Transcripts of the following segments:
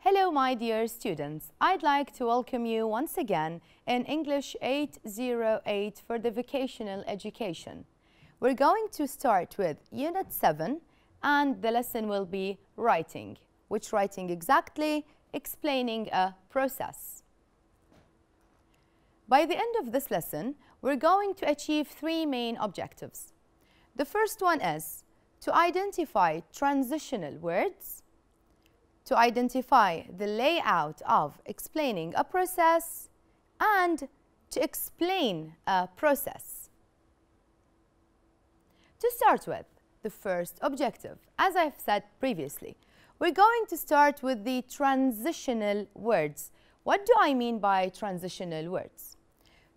Hello, my dear students. I'd like to welcome you once again in English 808 for the vocational education. We're going to start with Unit 7 and the lesson will be writing. Which writing exactly? Explaining a process. By the end of this lesson, we're going to achieve three main objectives. The first one is to identify transitional words, to identify the layout of explaining a process, and to explain a process. To start with, the first objective, as I've said previously, we're going to start with the transitional words. What do I mean by transitional words?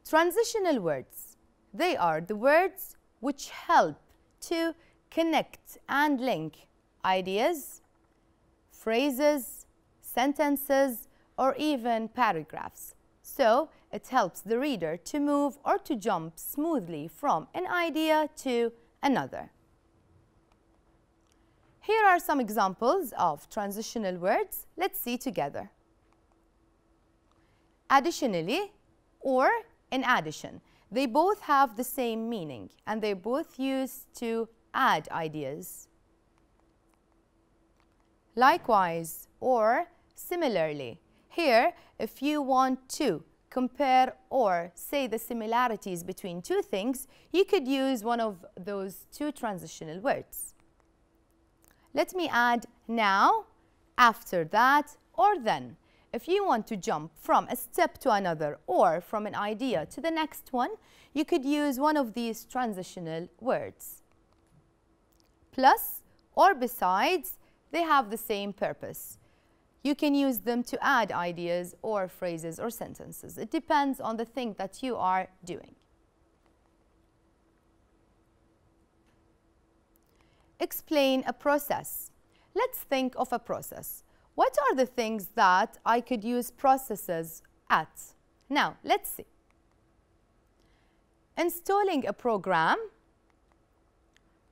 Transitional words, they are the words which help to connect and link ideas, phrases, sentences, or even paragraphs. So it helps the reader to move or to jump smoothly from an idea to another. Here are some examples of transitional words. Let's see together. Additionally or in addition. They both have the same meaning and they're both used to add ideas. Likewise or similarly. Here, if you want to compare or say the similarities between two things, you could use one of those two transitional words. Let me add now, after that, or then. If you want to jump from a step to another or from an idea to the next one, you could use one of these transitional words. Plus or besides, they have the same purpose. You can use them to add ideas or phrases or sentences. It depends on the thing that you are doing. Explain a process. Let's think of a process. What are the things that I could use processes at? Now, let's see. Installing a program,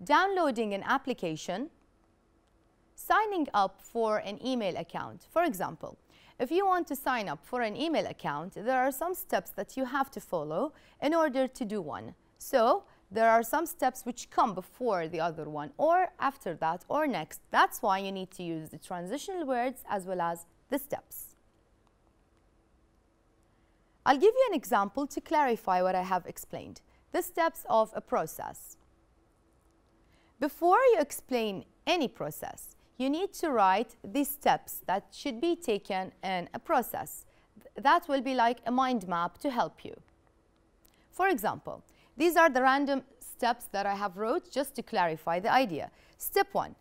downloading an application, signing up for an email account. For example, if you want to sign up for an email account, there are some steps that you have to follow in order to do one. So, there are some steps which come before the other one or after that or next. That's why you need to use the transitional words as well as the steps. I'll give you an example to clarify what I have explained. The steps of a process. Before you explain any process, you need to write the steps that should be taken in a process. That will be like a mind map to help you. For example, these are the random steps that I have wrote just to clarify the idea. Step 1,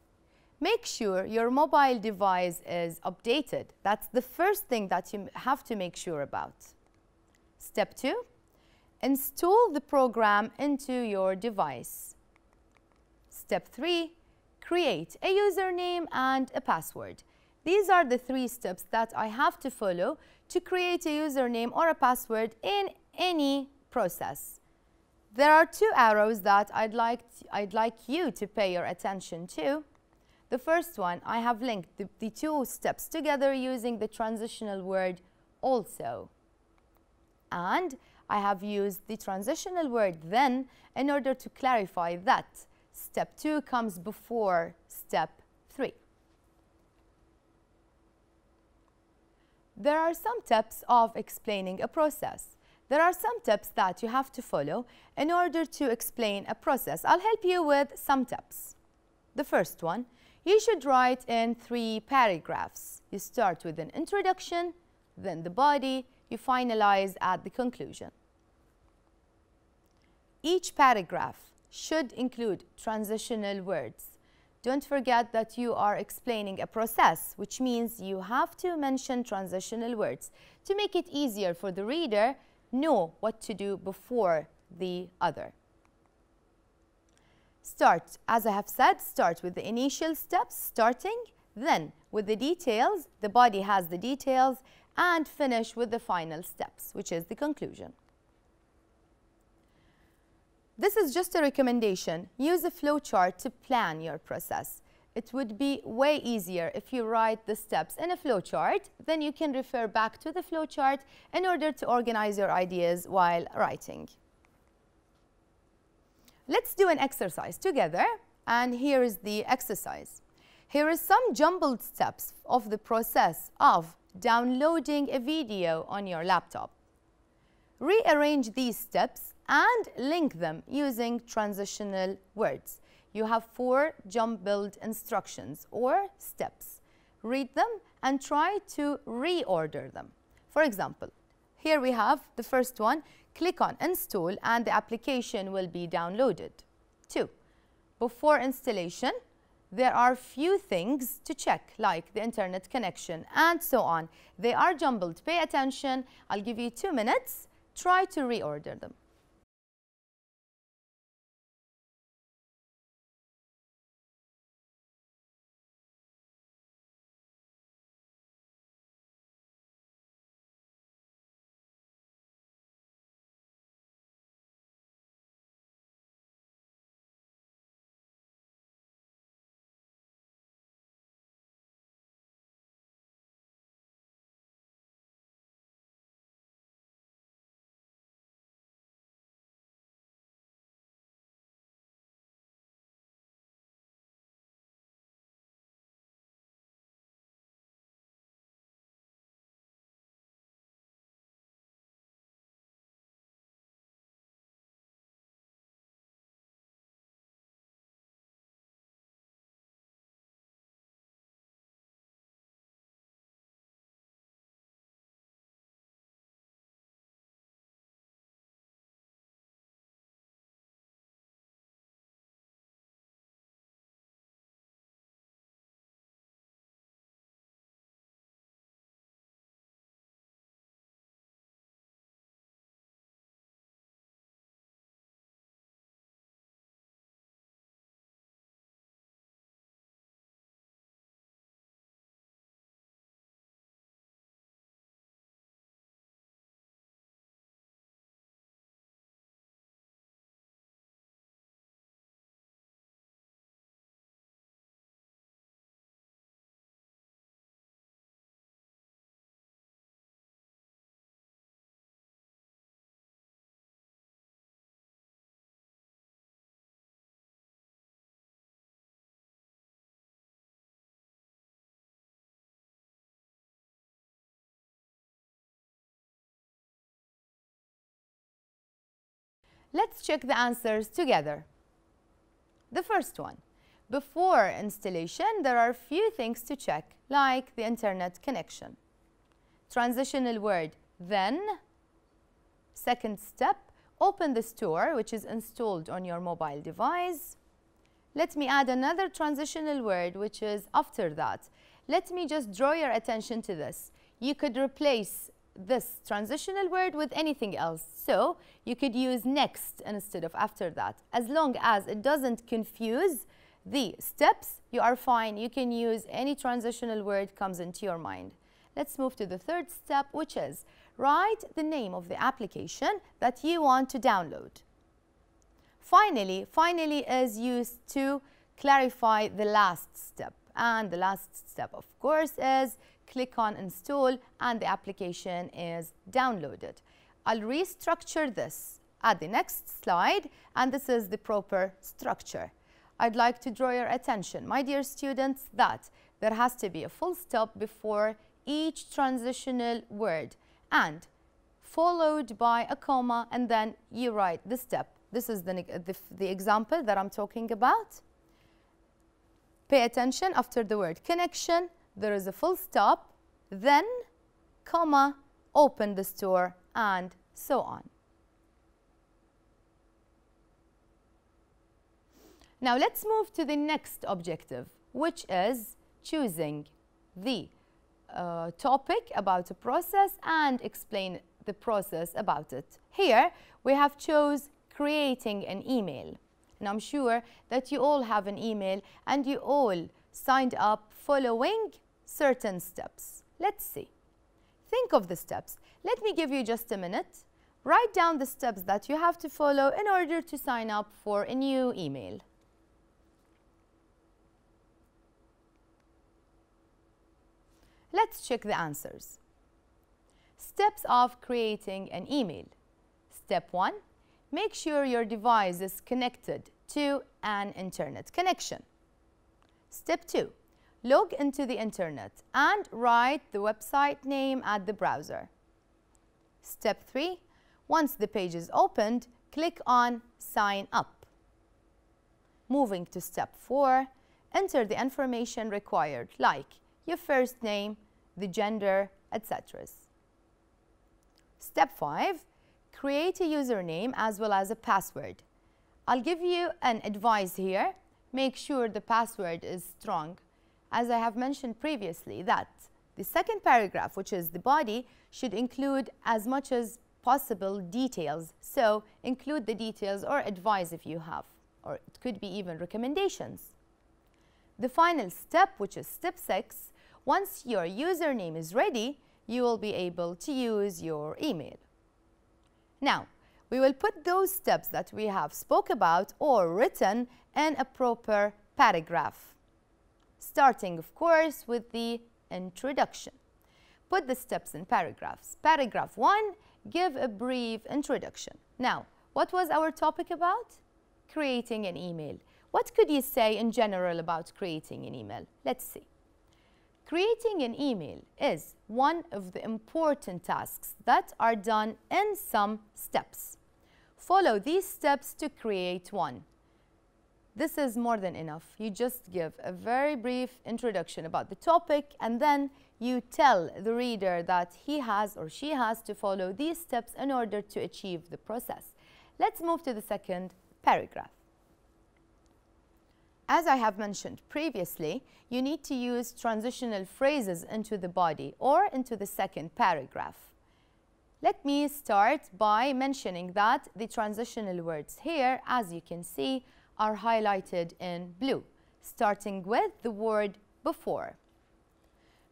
make sure your mobile device is updated. That's the first thing that you have to make sure about. Step 2, install the program into your device. Step 3, create a username and a password. These are the three steps that I have to follow to create a username or a password in any process. There are two arrows that I'd like you to pay your attention to. The first one, I have linked the two steps together using the transitional word also. And I have used the transitional word then in order to clarify that step 2 comes before step 3. There are some tips of explaining a process. There are some tips that you have to follow in order to explain a process. I'll help you with some tips. The first one, you should write in 3 paragraphs. You start with an introduction, then the body, you finalize at the conclusion. Each paragraph should include transitional words. Don't forget that you are explaining a process, which means you have to mention transitional words to make it easier for the reader know what to do before the other. Start, as I have said, start with the initial steps, starting, then with the details, the body has the details, and finish with the final steps, which is the conclusion. This is just a recommendation. Use a flowchart to plan your process. it would be way easier if you write the steps in a flowchart. Then you can refer back to the flowchart in order to organize your ideas while writing. Let's do an exercise together, and here is the exercise. Here is some jumbled steps of the process of downloading a video on your laptop. Rearrange these steps and link them using transitional words. You have 4 jumbled instructions or steps. Read them and try to reorder them. For example, here we have the first one. Click on install and the application will be downloaded. 2. Before installation, there are few things to check, like the internet connection and so on. They are jumbled. Pay attention. I'll give you 2 minutes. Try to reorder them. Let's check the answers together. The first one. Before installation, there are few things to check, like the internet connection. Transitional word, then. Second step, open the store, which is installed on your mobile device. Let me add another transitional word, which is after that. Let me just draw your attention to this. You could replace this transitional word with anything else. So you could use next instead of after that. As long as it doesn't confuse the steps, you are fine. You can use any transitional word comes into your mind. Let's move to the third step, which is write the name of the application that you want to download. Finally is used to clarify the last step. And the last step, of course, is click on install and the application is downloaded. I'll restructure this at the next slide, and this is the proper structure. I'd like to draw your attention, my dear students, that there has to be a full stop before each transitional word and followed by a comma, and then you write the step. This is the example that I'm talking about. Pay attention, after the word connection, there is a full stop, then, comma, open the store, and so on. Now let's move to the next objective, which is choosing the topic about a process and explain the process about it. Here we have chose creating an email. And I'm sure that you all have an email and you all signed up following certain steps. Let's see. Think of the steps. Let me give you just a minute. Write down the steps that you have to follow in order to sign up for a new email. Let's check the answers. Steps of creating an email. Step 1. Make sure your device is connected to an internet connection. Step 2. Log into the internet and write the website name at the browser. Step 3. Once the page is opened, click on Sign Up. Moving to Step 4. Enter the information required, like your first name, the gender, etc. Step 5. Create a username as well as a password. I'll give you an advice here. Make sure the password is strong. As I have mentioned previously, that the second paragraph, which is the body, should include as much as possible details. So include the details or advice if you have, or it could be even recommendations. The final step, which is step 6, once your username is ready, you will be able to use your email. Now, we will put those steps that we have spoke about or written in a proper paragraph, starting, of course, with the introduction. Put the steps in paragraphs. Paragraph 1, give a brief introduction. Now, what was our topic about? Creating an email. What could you say in general about creating an email? Let's see. Creating an email is one of the important tasks that are done in some steps. Follow these steps to create one. This is more than enough. You just give a very brief introduction about the topic, and then you tell the reader that he has or she has to follow these steps in order to achieve the process. Let's move to the second paragraph. As I have mentioned previously, you need to use transitional phrases into the body or into the second paragraph. Let me start by mentioning that the transitional words here, as you can see, are highlighted in blue, starting with the word before.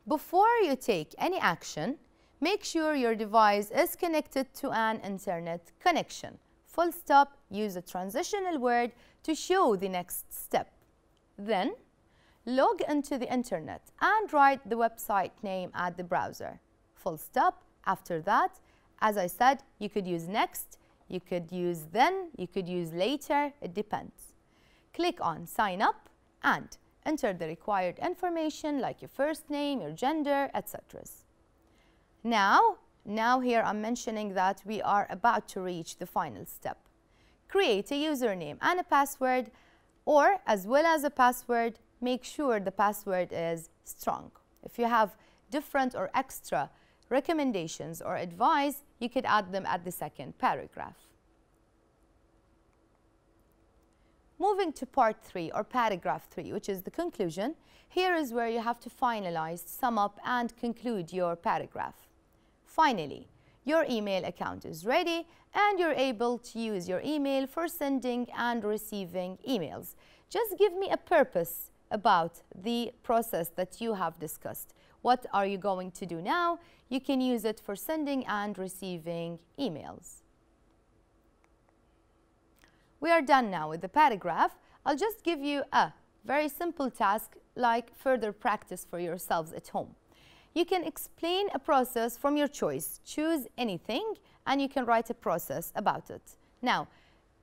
Before you take any action, make sure your device is connected to an internet connection. Full stop, use a transitional word to show the next step. Then, log into the internet and write the website name at the browser. Full stop. After that, as I said, you could use next, you could use then, you could use later, it depends. Click on Sign Up and enter the required information like your first name, your gender, etc. Now here I'm mentioning that we are about to reach the final step. Create a username and a password, or as well as a password, make sure the password is strong. If you have different or extra recommendations or advice, you could add them at the second paragraph. Moving to part 3 or paragraph 3, which is the conclusion, here is where you have to finalize, sum up and conclude your paragraph. Finally, your email account is ready and you're able to use your email for sending and receiving emails. Just give me a purpose about the process that you have discussed. What are you going to do now? You can use it for sending and receiving emails. We are done now with the paragraph. I'll just give you a very simple task like further practice for yourselves at home. You can explain a process from your choice. Choose anything and you can write a process about it. Now,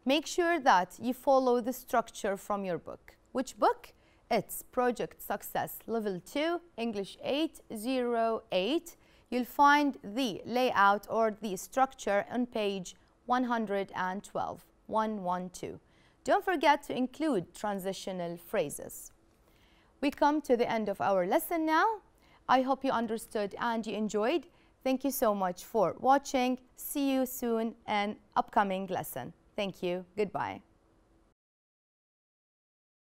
make sure that you follow the structure from your book. Which book? It's Project Success Level 2, English 808. You'll find the layout or the structure on page 112, 112. Don't forget to include transitional phrases. We come to the end of our lesson now. I hope you understood and you enjoyed. Thank you so much for watching. See you soon in upcoming lesson. Thank you. Goodbye.